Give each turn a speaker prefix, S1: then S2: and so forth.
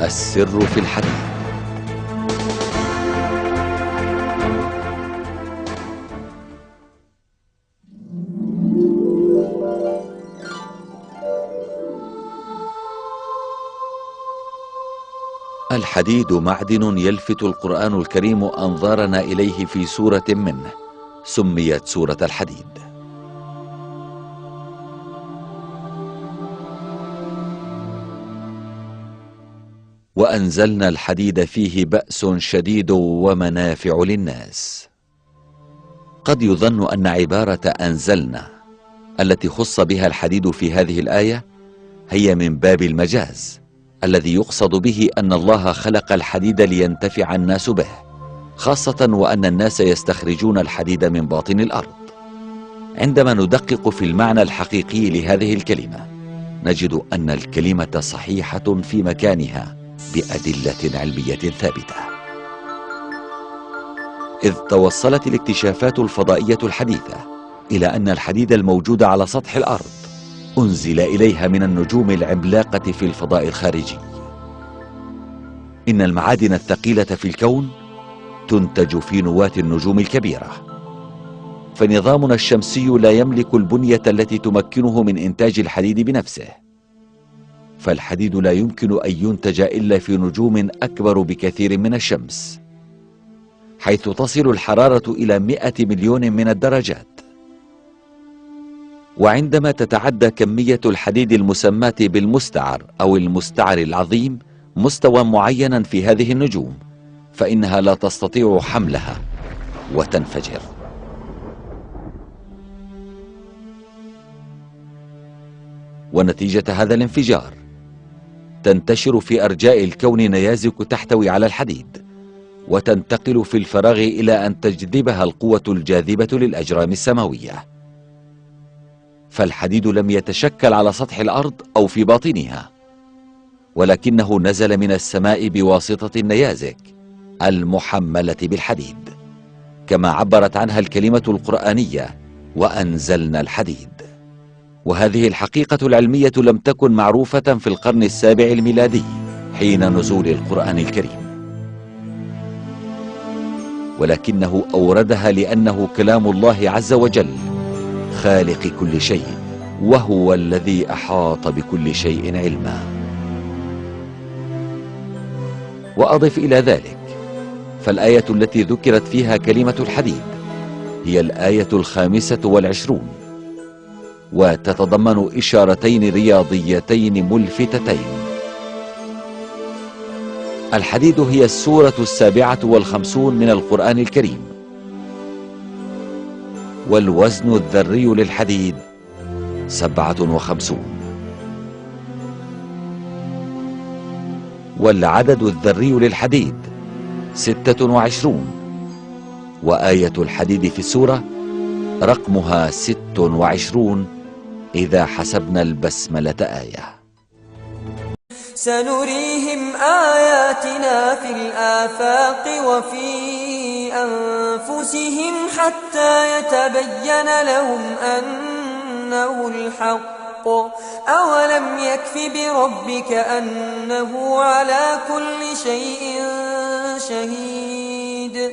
S1: السر في الحديد. الحديد معدن يلفت القرآن الكريم أنظارنا إليه في سورة منه، سميت سورة الحديد. وأنزلنا الحديد فيه بأس شديد ومنافع للناس. قد يظن أن عبارة أنزلنا التي خص بها الحديد في هذه الآية هي من باب المجاز، الذي يقصد به أن الله خلق الحديد لينتفع الناس به، خاصة وأن الناس يستخرجون الحديد من باطن الأرض. عندما ندقق في المعنى الحقيقي لهذه الكلمة نجد أن الكلمة صحيحة في مكانها بأدلة علمية ثابتة، إذ توصلت الاكتشافات الفضائية الحديثة إلى أن الحديد الموجود على سطح الأرض أنزل إليها من النجوم العملاقة في الفضاء الخارجي. إن المعادن الثقيلة في الكون تنتج في نواة النجوم الكبيرة، فنظامنا الشمسي لا يملك البنية التي تمكنه من إنتاج الحديد بنفسه، فالحديد لا يمكن أن ينتج إلا في نجوم أكبر بكثير من الشمس، حيث تصل الحرارة إلى 100 مليون من الدرجات. وعندما تتعدى كمية الحديد المسماة بالمستعر أو المستعر العظيم مستوى معينا في هذه النجوم، فإنها لا تستطيع حملها وتنفجر. ونتيجة هذا الانفجار تنتشر في أرجاء الكون نيازك تحتوي على الحديد، وتنتقل في الفراغ إلى أن تجذبها القوة الجاذبة للأجرام السماوية. فالحديد لم يتشكل على سطح الأرض أو في باطنها، ولكنه نزل من السماء بواسطة النيازك المحملة بالحديد، كما عبرت عنها الكلمة القرآنية وأنزلنا الحديد. وهذه الحقيقة العلمية لم تكن معروفة في القرن السابع الميلادي حين نزول القرآن الكريم، ولكنه أوردها لأنه كلام الله عز وجل خالق كل شيء، وهو الذي أحاط بكل شيء علما. وأضف إلى ذلك فالآية التي ذكرت فيها كلمة الحديد هي الآية 25، وتتضمن إشارتين رياضيتين ملفتتين. الحديد هي السورة 57 من القرآن الكريم، والوزن الذري للحديد 57، والعدد الذري للحديد 26، وآية الحديد في السورة رقمها 26 إذا حسبنا البسملة آية.
S2: سنريهم آياتنا في الآفاق وفي أنفسهم حتى يتبين لهم أنه الحق. أولم يكف بربك أنه على كل شيء شهيد.